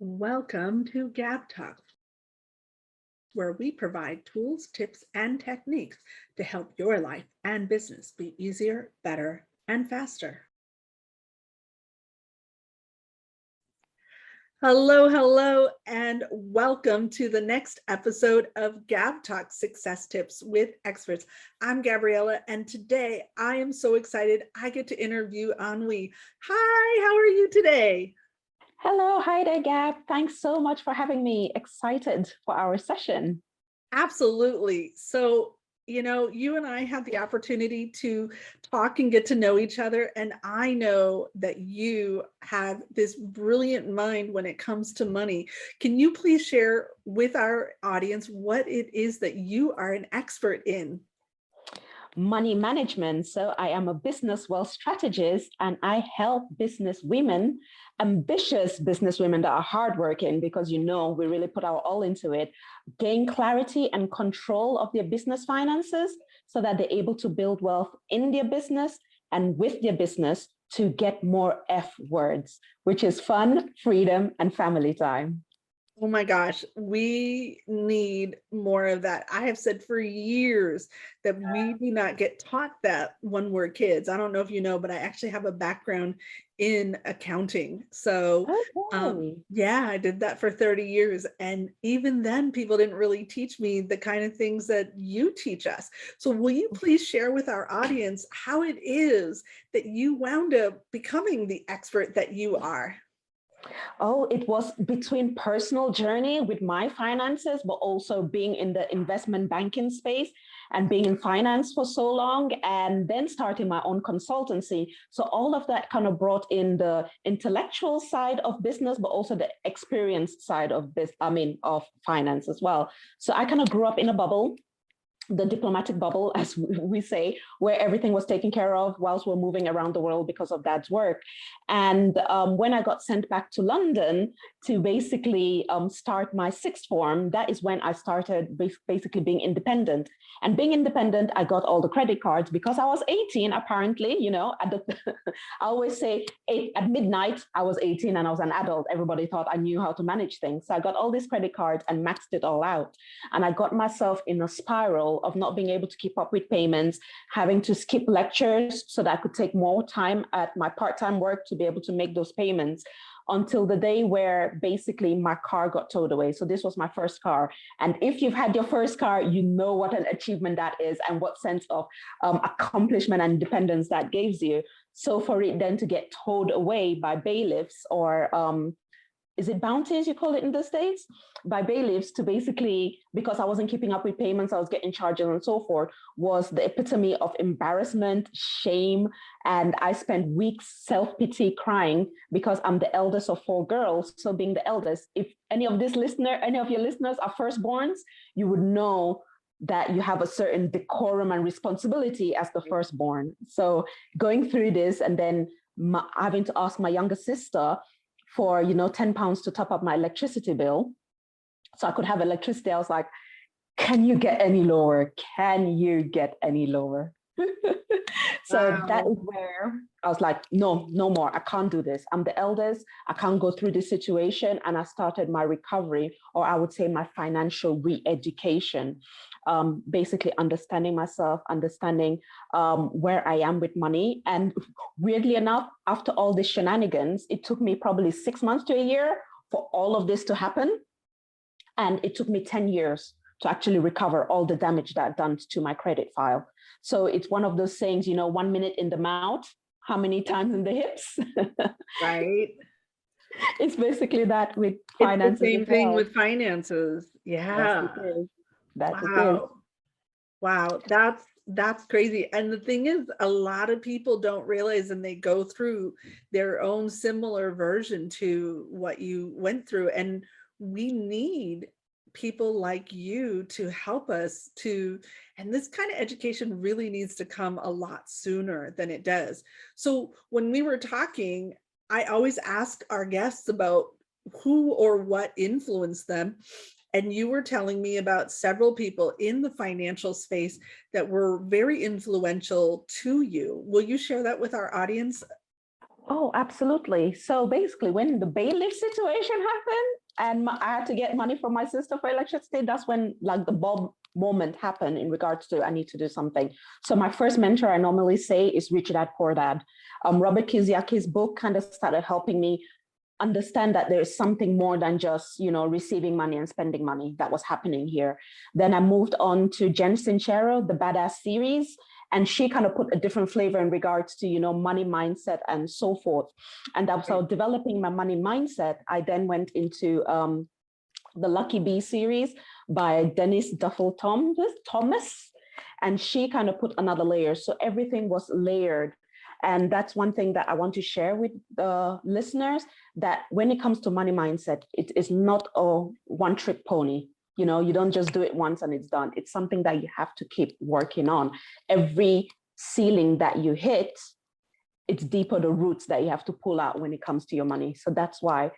Welcome to GabTalks, where we provide tools, tips, and techniques to help your life and business be easier, better, and faster. Hello, and welcome to the next episode of GabTalks Success Tips with Experts. I'm Gabriella, and today I am so excited I get to interview Anwi. Hi, how are you today? Hello, hi there, Gab. Thanks so much for having me. Excited for our session. Absolutely. So, you and I have the opportunity to talk and get to know each other. And I know that you have this brilliant mind when it comes to money. Can you please share with our audience what it is that you are an expert in? Money management. So I am a business wealth strategist, and I help business women, ambitious business women that are hardworking, because we really put our all into it, gain clarity and control of their business finances so that they're able to build wealth in their business and with their business to get more F words, which is fun, freedom, and family time. Oh my gosh, we need more of that. I have said for years that we do not get taught that when we're kids. I don't know if you know, but I actually have a background in accounting. So yeah, I did that for 30 years. And even then, people didn't really teach me the kind of things that you teach us. So will you please share with our audience how it is that you wound up becoming the expert that you are? Oh, it was between personal journey with my finances, but also being in the investment banking space and being in finance for so long, and then starting my own consultancy. So all of that kind of brought in the intellectual side of business, but also the experience side of of finance as well. So I kind of grew up in a bubble, the diplomatic bubble, as we say, where everything was taken care of whilst we're moving around the world because of Dad's work. And when I got sent back to London to basically start my sixth form, that is when I started basically being independent. And being independent, I got all the credit cards because I was 18, apparently, I always say at midnight, I was 18 and I was an adult. Everybody thought I knew how to manage things. So I got all these credit cards and maxed it all out. And I got myself in a spiral of not being able to keep up with payments, having to skip lectures so that I could take more time at my part-time work to be able to make those payments, until the day where basically my car got towed away. So this was my first car. And if you've had your first car, you know what an achievement that is and what sense of accomplishment and independence that gives you. So for it then to get towed away by bailiffs, or is it bounties you call it in the States? By bailiffs, to basically, because I wasn't keeping up with payments, I was getting charges and so forth, was the epitome of embarrassment, shame. And I spent weeks self-pity, crying, because I'm the eldest of 4 girls. So being the eldest, if any of your listeners are firstborns, you would know that you have a certain decorum and responsibility as the firstborn. So going through this, and then having to ask my younger sister for, £10 to top up my electricity bill so I could have electricity. I was like, can you get any lower? Can you get any lower? So wow. That is where I was like, no more. I can't do this. I'm the eldest. I can't go through this situation. And I started my recovery, or I would say my financial re-education. Basically understanding myself, understanding where I am with money. And weirdly enough, after all these shenanigans, it took me probably 6 months to a year for all of this to happen. And it took me 10 years to actually recover all the damage that I'd done to my credit file. So it's one of those sayings, 1 minute in the mouth, how many times in the hips? Right. It's basically that with finances. It's the same thing with finances. Yeah. Yes, it is. Wow, that's crazy. And the thing is, a lot of people don't realize, and they go through their own similar version to what you went through. And we need people like you to help us and this kind of education really needs to come a lot sooner than it does. So when we were talking, I always ask our guests about who or what influenced them. And you were telling me about several people in the financial space that were very influential to you. Will you share that with our audience? Oh, absolutely. So basically, when the bailiff situation happened and I had to get money from my sister for electricity, that's when like the bulb moment happened in regards to I need to do something. So my first mentor, I normally say, is Rich Dad Poor Dad. Robert Kiyosaki's book kind of started helping me understand that there's something more than just, receiving money and spending money that was happening here. Then I moved on to Jen Sincero, the Badass series, and she kind of put a different flavor in regards to, money mindset and so forth. And so developing my money mindset, I then went into the Lucky Bee series by Dennis Duffel Thomas, and she kind of put another layer. So everything was layered. And that's one thing that I want to share with the listeners, that when it comes to money mindset, it is not a one-trick pony. You don't just do it once and it's done. It's something that you have to keep working on. Every ceiling that you hit, it's deeper the roots that you have to pull out when it comes to your money. So that's why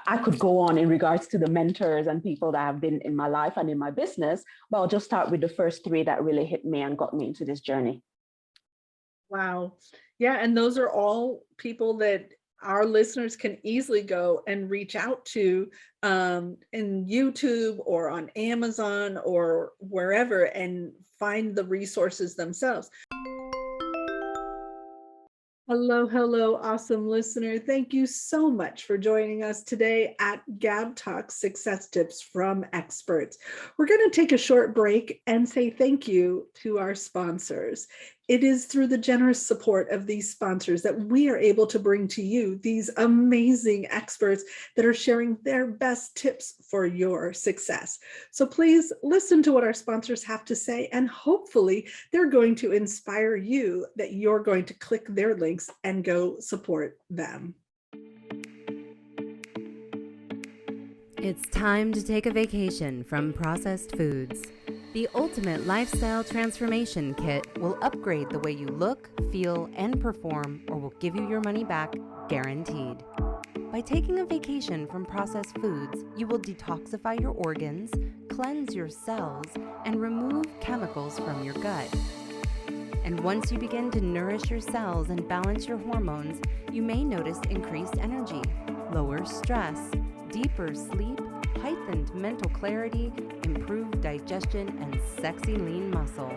I could go on in regards to the mentors and people that have been in my life and in my business, but I'll just start with the first three that really hit me and got me into this journey. Wow. Yeah. And those are all people that our listeners can easily go and reach out to in YouTube or on Amazon or wherever and find the resources themselves. Hello, awesome listener. Thank you so much for joining us today at GabTalks Success Tips from Experts. We're going to take a short break and say thank you to our sponsors. It is through the generous support of these sponsors that we are able to bring to you these amazing experts that are sharing their best tips for your success. So please listen to what our sponsors have to say, and hopefully they're going to inspire you that you're going to click their links and go support them. It's time to take a vacation from processed foods. The ultimate lifestyle transformation kit will upgrade the way you look, feel, and perform, or will give you your money back, guaranteed. By taking a vacation from processed foods, you will detoxify your organs, cleanse your cells, and remove chemicals from your gut. And once you begin to nourish your cells and balance your hormones, you may notice increased energy, lower stress, deeper sleep, heightened mental clarity, improved digestion, and sexy lean muscle.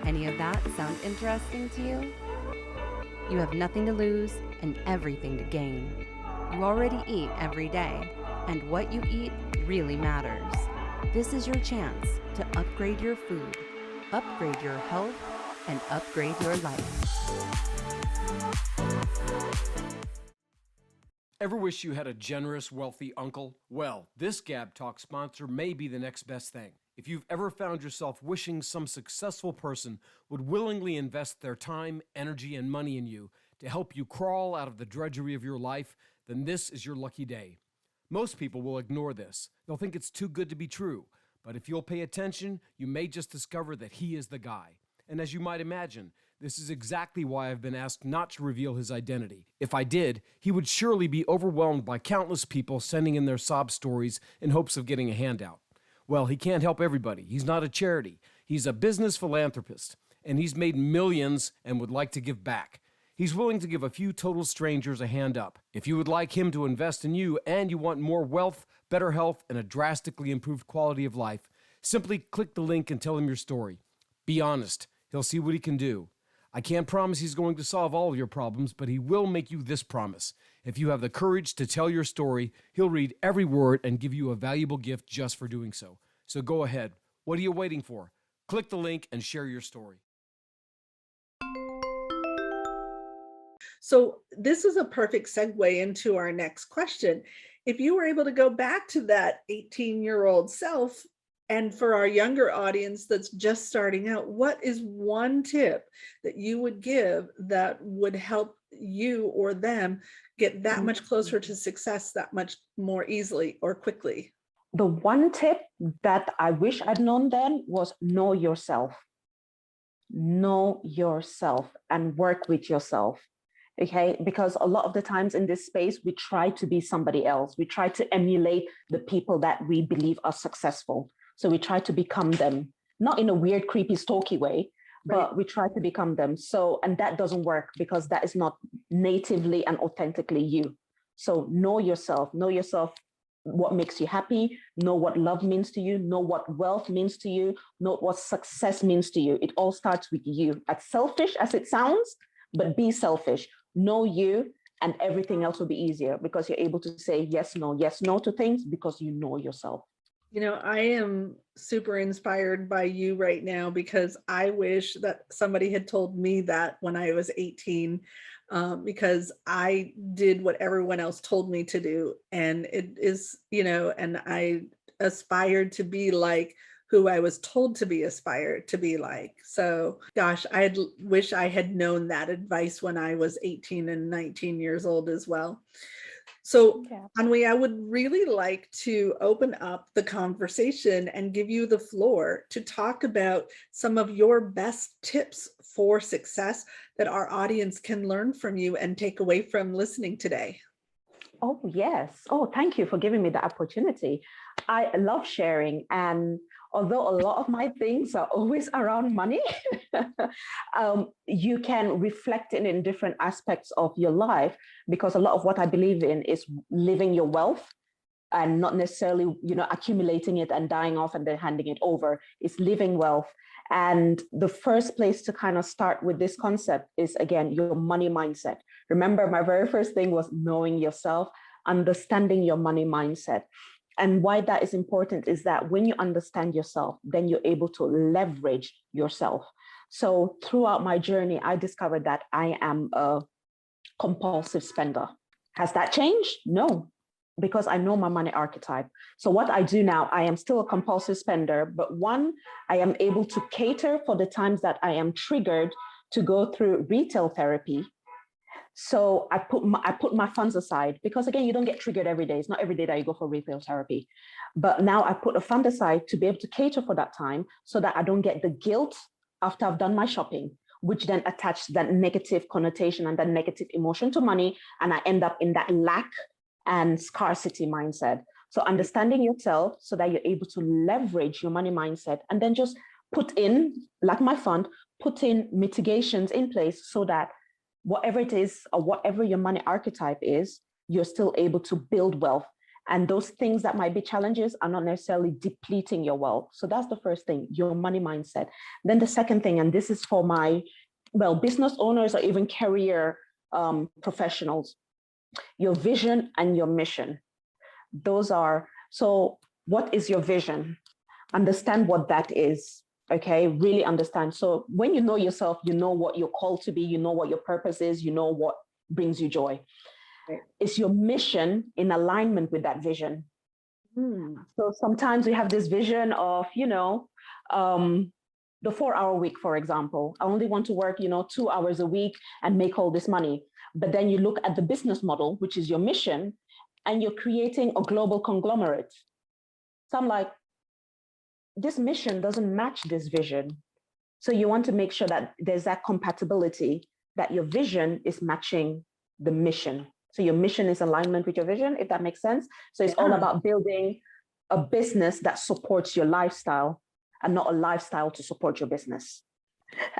Any of that sound interesting to you? You have nothing to lose and everything to gain. You already eat every day, and what you eat really matters. This is your chance to upgrade your food, upgrade your health, and upgrade your life. Ever wish you had a generous, wealthy uncle? Well, this GabTalk sponsor may be the next best thing. If you've ever found yourself wishing some successful person would willingly invest their time, energy, and money in you to help you crawl out of the drudgery of your life, then this is your lucky day. Most people will ignore this. They'll think it's too good to be true. But if you'll pay attention, you may just discover that he is the guy. And as you might imagine, this is exactly why I've been asked not to reveal his identity. If I did, he would surely be overwhelmed by countless people sending in their sob stories in hopes of getting a handout. Well, he can't help everybody. He's not a charity. He's a business philanthropist, and he's made millions and would like to give back. He's willing to give a few total strangers a hand up. If you would like him to invest in you and you want more wealth, better health, and a drastically improved quality of life, simply click the link and tell him your story. Be honest. He'll see what he can do. I can't promise he's going to solve all of your problems, but he will make you this promise. If you have the courage to tell your story, he'll read every word and give you a valuable gift just for doing so. So go ahead. What are you waiting for? Click the link and share your story. So this is a perfect segue into our next question. If you were able to go back to that 18-year-old self, and for our younger audience that's just starting out, what is one tip that you would give that would help you or them get that much closer to success that much more easily or quickly? The one tip that I wish I'd known then was know yourself. Know yourself and work with yourself. Okay, because a lot of the times in this space, we try to be somebody else. We try to emulate the people that we believe are successful. So we try to become them, not in a weird, creepy, stalky way, but we try to become them. So, and that doesn't work because that is not natively and authentically you. So know yourself, what makes you happy, know what love means to you, know what wealth means to you, know what success means to you. It all starts with you. As selfish as it sounds, but be selfish. Know you, and everything else will be easier because you're able to say yes, no to things because you know yourself. You know, I am super inspired by you right now because I wish that somebody had told me that when I was 18, because I did what everyone else told me to do. And it is, you know, and I aspired to be like who I was told to be aspired to be like. So gosh, wish I had known that advice when I was 18 and 19 years old as well. So, Anwi, I would really like to open up the conversation and give you the floor to talk about some of your best tips for success that our audience can learn from you and take away from listening today. Oh, yes. Oh, thank you for giving me the opportunity. I love sharing. And although a lot of my things are always around money, you can reflect it in different aspects of your life, because a lot of what I believe in is living your wealth and not necessarily, you know, accumulating it and dying off and then handing it over. It's living wealth. And the first place to kind of start with this concept is, again, your money mindset. Remember, my very first thing was knowing yourself, understanding your money mindset. And why that is important is that when you understand yourself, then you're able to leverage yourself. So throughout my journey, I discovered that I am a compulsive spender. Has that changed? No, because I know my money archetype. So what I do now, I am still a compulsive spender, but one, I am able to cater for the times that I am triggered to go through retail therapy. So I put my funds aside, because again, you don't get triggered every day. It's not every day that you go for retail therapy. But now I put a fund aside to be able to cater for that time so that I don't get the guilt after I've done my shopping, which then attach that negative connotation and that negative emotion to money. And I end up in that lack and scarcity mindset. So understanding yourself so that you're able to leverage your money mindset, and then just put in, like my fund, put in mitigations in place so that whatever it is or whatever your money archetype is, you're still able to build wealth. And those things that might be challenges are not necessarily depleting your wealth. So that's the first thing, your money mindset. Then the second thing, and this is for my, business owners or even career professionals, your vision and your mission. Those are, so what is your vision? Understand what that is. Okay, really understand. So when you know yourself, you know what you're called to be, you know what your purpose is, you know what brings you joy. Right. Is your mission in alignment with that vision? So sometimes we have this vision of, the 4-hour week, for example. I only want to work, 2 hours a week and make all this money. But then you look at the business model, which is your mission, and you're creating a global conglomerate. So I'm like, this mission doesn't match this vision. So you want to make sure that there's that compatibility, that your vision is matching the mission. So your mission is alignment with your vision, if that makes sense. So it's all about building a business that supports your lifestyle and not a lifestyle to support your business.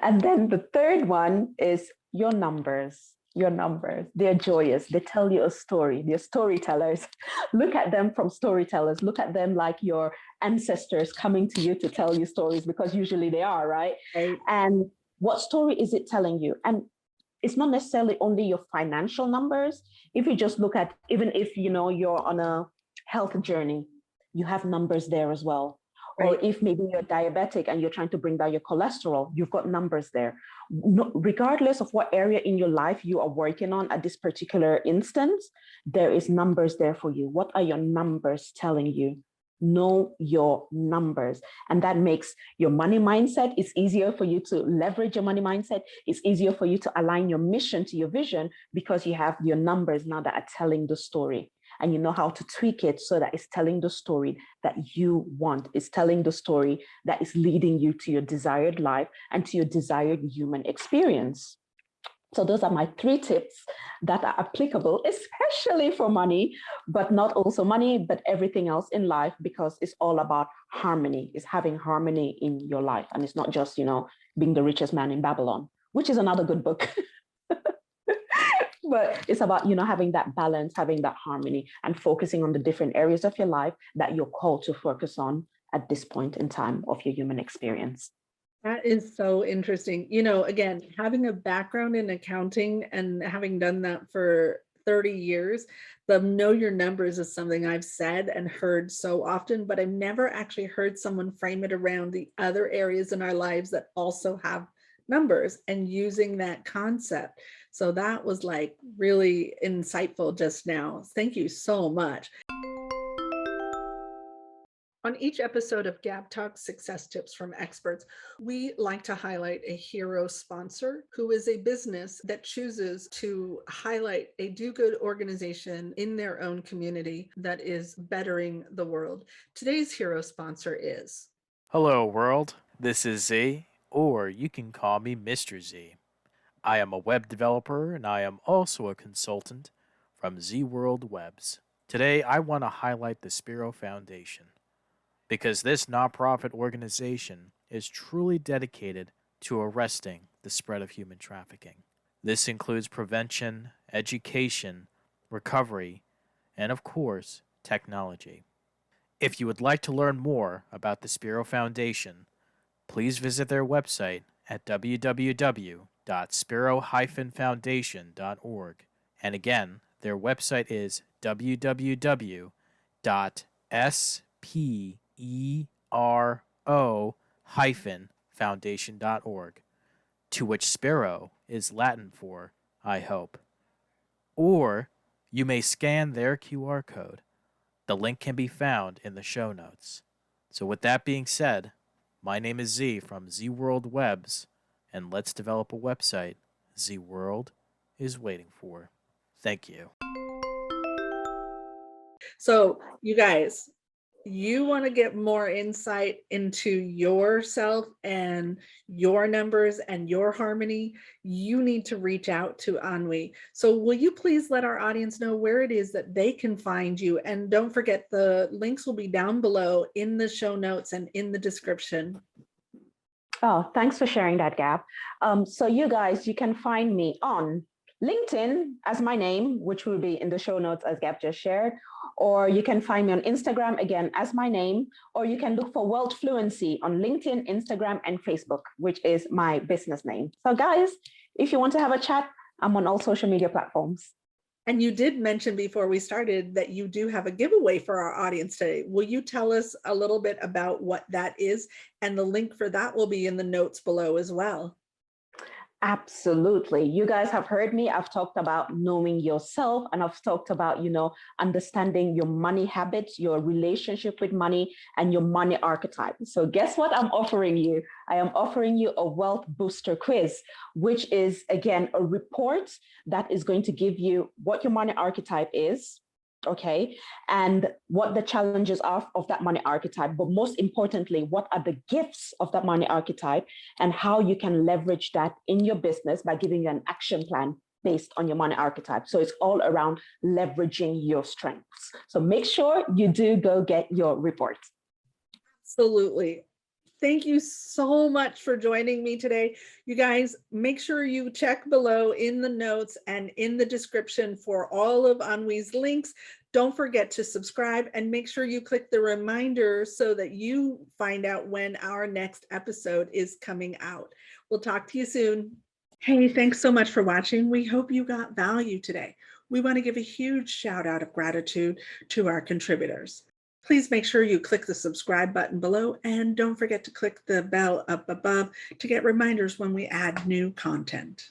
And then the third one is your numbers. Your numbers, they're joyous. They tell you a story. They're storytellers. Look at them from storytellers. Look at them like your ancestors coming to you to tell you stories, because usually they are, right? And what story is it telling you? And it's not necessarily only your financial numbers. If you just look at, even if you're on a health journey, you have numbers there as well. Or if maybe you're diabetic and you're trying to bring down your cholesterol, you've got numbers there. No, regardless of what area in your life you are working on at this particular instance, there is numbers there for you. What are your numbers telling you? Know your numbers. And that makes your money mindset, it's easier for you to leverage your money mindset. It's easier for you to align your mission to your vision, because you have your numbers now that are telling the story. And you know how to tweak it so that it's telling the story that you want. It's telling the story that is leading you to your desired life and to your desired human experience. So those are my 3 tips that are applicable, especially for money, but not also money, but everything else in life, because it's all about harmony. It's having harmony in your life. And it's not just, Being the Richest Man in Babylon, which is another good book. But it's about, having that balance, having that harmony, and focusing on the different areas of your life that you're called to focus on at this point in time of your human experience. That is so interesting. Again, having a background in accounting and having done that for 30 years, the know your numbers is something I've said and heard so often, but I've never actually heard someone frame it around the other areas in our lives that also have numbers and using that concept. So that was like really insightful just now. Thank you so much. On each episode of GabTalks Success Tips from Experts, we like to highlight a hero sponsor who is a business that chooses to highlight a do-good organization in their own community that is bettering the world. Today's hero sponsor is... Hello, world. This is Z, or you can call me Mr. Z. I am a web developer, and I am also a consultant from Z World Webs. Today, I want to highlight the Spiro Foundation, because this nonprofit organization is truly dedicated to arresting the spread of human trafficking. This includes prevention, education, recovery, and of course, technology. If you would like to learn more about the Spiro Foundation, please visit their website at www.spiro-foundation.org. And again, their website is www.spero-foundation.org, to which Spiro is Latin for I hope. Or you may scan their QR code. The link can be found in the show notes. So with that being said, my name is Z from Z World Webs, and let's develop a website Z World is waiting for. Thank you. So you guys, you want to get more insight into yourself and your numbers and your harmony, you need to reach out to Anwi. So will you please let our audience know where it is that they can find you? And don't forget, the links will be down below in the show notes and in the description. Oh, thanks for sharing that, Gab. So you guys, you can find me on LinkedIn as my name, which will be in the show notes as Gab just shared, or you can find me on Instagram again as my name, or you can look for Wealthfluency on LinkedIn, Instagram, and Facebook, which is my business name. So guys, if you want to have a chat, I'm on all social media platforms. And you did mention before we started that you do have a giveaway for our audience today. Will you tell us a little bit about what that is? And the link for that will be in the notes below as well. Absolutely. You guys have heard me. I've talked about knowing yourself, and I've talked about, understanding your money habits, your relationship with money, and your money archetype. So guess what I'm offering you? I am offering you a wealth booster quiz, which is, again, a report that is going to give you what your money archetype is, okay, and what the challenges are of that money archetype, but most importantly, what are the gifts of that money archetype and how you can leverage that in your business by giving you an action plan based on your money archetype. So it's all around leveraging your strengths. So make sure you do go get your report. Absolutely. Thank you so much for joining me today. You guys, make sure you check below in the notes and in the description for all of Anwi's links. Don't forget to subscribe and make sure you click the reminder so that you find out when our next episode is coming out. We'll talk to you soon. Hey, thanks so much for watching. We hope you got value today. We want to give a huge shout out of gratitude to our contributors. Please make sure you click the subscribe button below, and don't forget to click the bell up above to get reminders when we add new content.